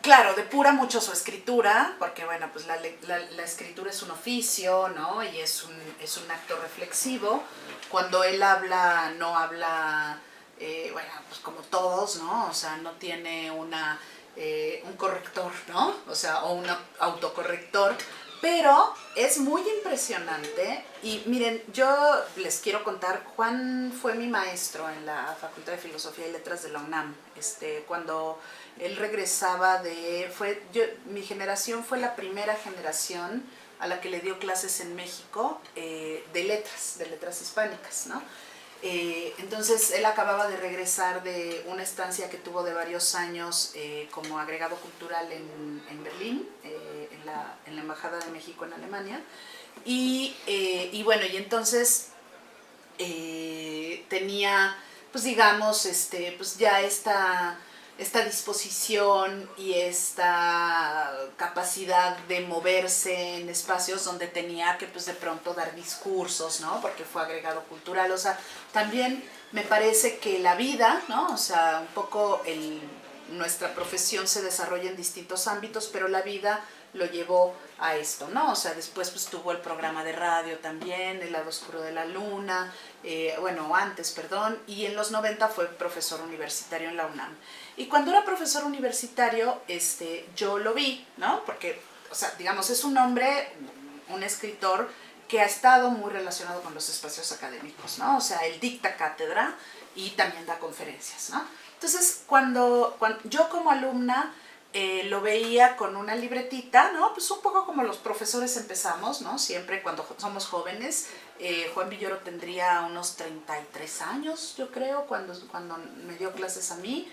claro, depura mucho su escritura, porque bueno, pues la escritura es un oficio, ¿no? Y es un acto reflexivo. Cuando él habla, no habla, bueno, pues como todos, ¿no? O sea, no tiene un corrector, ¿no? O sea, o un autocorrector. Pero es muy impresionante y miren, yo les quiero contar, Juan fue mi maestro en la Facultad de Filosofía y Letras de la UNAM. Cuando él regresaba mi generación fue la primera generación a la que le dio clases en México de letras hispánicas, ¿no? Entonces él acababa de regresar de una estancia que tuvo de varios años como agregado cultural en Berlín, en la Embajada de México en Alemania. Y bueno, y entonces tenía, pues digamos, pues ya esta disposición y esta capacidad de moverse en espacios donde tenía que pues de pronto dar discursos, ¿no? Porque fue agregado cultural, o sea, también me parece que la vida, ¿no? O sea, un poco nuestra profesión se desarrolla en distintos ámbitos, pero la vida lo llevó a esto, ¿no? O sea, después pues tuvo el programa de radio también, El lado oscuro de la luna, bueno, antes, perdón, y en los 90 fue profesor universitario en la UNAM. Y cuando era profesor universitario, yo lo vi, ¿no? Porque, o sea, digamos, es un hombre, un escritor que ha estado muy relacionado con los espacios académicos, ¿no? O sea, él dicta cátedra y también da conferencias, ¿no? Entonces, cuando yo como alumna lo veía con una libretita, ¿no? Pues un poco como los profesores empezamos, ¿no? Siempre cuando somos jóvenes. Juan Villoro tendría unos 33 años, yo creo, cuando me dio clases a mí.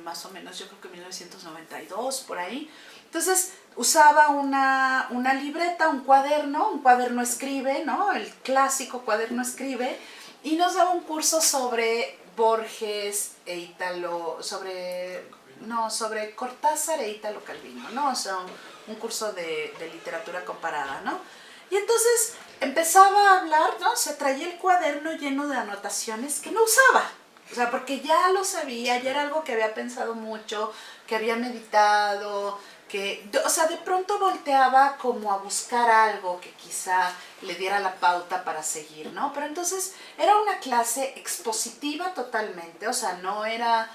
Más o menos, yo creo que 1992, por ahí. Entonces, usaba una libreta, un cuaderno escribe, ¿no? El clásico cuaderno escribe, y nos daba un curso sobre Borges sobre Cortázar e Italo Calvino, ¿no? O sea, un curso de literatura comparada, ¿no? Y entonces empezaba a hablar, ¿no? Se traía el cuaderno lleno de anotaciones que no usaba. O sea, porque ya lo sabía, ya era algo que había pensado mucho, que había meditado, o sea, de pronto volteaba como a buscar algo que quizá le diera la pauta para seguir, ¿no? Pero entonces era una clase expositiva totalmente, o sea, no era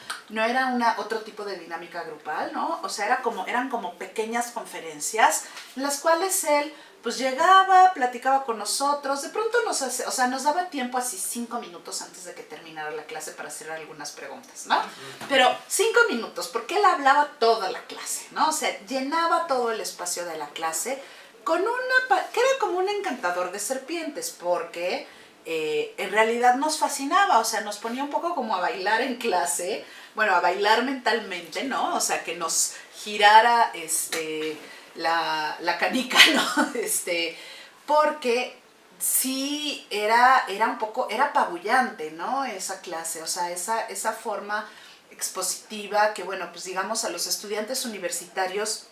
otro tipo de dinámica grupal, ¿no? O sea, eran como pequeñas conferencias en las cuales él pues llegaba, platicaba con nosotros, de pronto nos daba tiempo así 5 minutos antes de que terminara la clase para hacer algunas preguntas, ¿no? Pero 5 minutos, porque él hablaba toda la clase, ¿no? O sea, llenaba todo el espacio de la clase que era como un encantador de serpientes, porque en realidad nos fascinaba, o sea, nos ponía un poco como a bailar en clase, bueno, a bailar mentalmente, ¿no? O sea, que nos girara la canica, ¿no? Porque sí era apabullante, ¿no? Esa clase, o sea, esa forma expositiva que, bueno, pues digamos a los estudiantes universitarios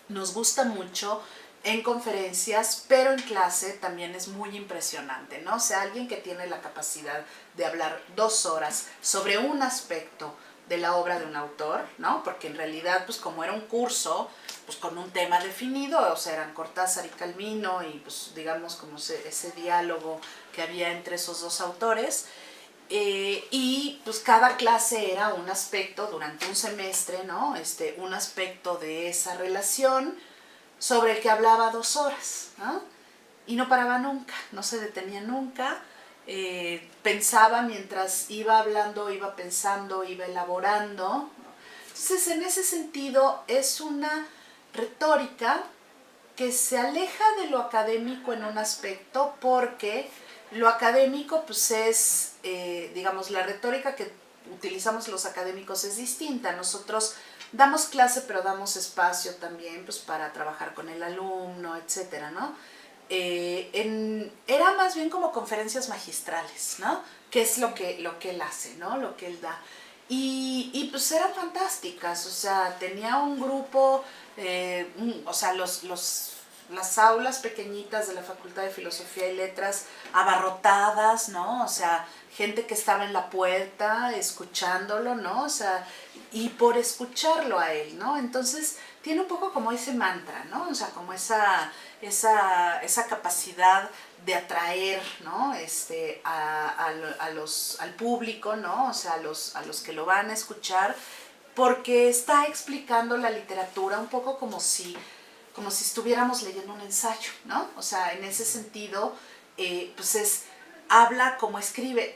nos gusta mucho en conferencias, pero en clase también es muy impresionante, ¿no? O sea, alguien que tiene la capacidad de hablar 2 horas sobre un aspecto de la obra de un autor, ¿no? Porque en realidad, pues como era un curso, pues con un tema definido, o sea, eran Cortázar y Calvino, y pues digamos como ese diálogo que había entre esos dos autores, y pues cada clase era un aspecto durante un semestre, ¿no? Un aspecto de esa relación sobre el que hablaba 2 horas, ¿no? Y no paraba nunca, no se detenía nunca, pensaba mientras iba hablando, iba pensando, iba elaborando. Entonces, en ese sentido, es una retórica que se aleja de lo académico en un aspecto, porque lo académico pues es, digamos, la retórica que utilizamos los académicos es distinta. Nosotros damos clase, pero damos espacio también pues para trabajar con el alumno, etcétera, ¿no? Era más bien como conferencias magistrales, ¿no? Que es lo que él hace, ¿no? Lo que él da. Y pues eran fantásticas, o sea, tenía un grupo, o sea, las aulas pequeñitas de la Facultad de Filosofía y Letras abarrotadas, ¿no? O sea, gente que estaba en la puerta escuchándolo, ¿no? O sea, y por escucharlo a él, ¿no? Entonces tiene un poco como ese mantra, ¿no? O sea, como esa capacidad de atraer, ¿no? Al público, ¿no? O sea, a los que lo van a escuchar, porque está explicando la literatura un poco como si estuviéramos leyendo un ensayo, ¿no? O sea, en ese sentido, pues habla como escribe.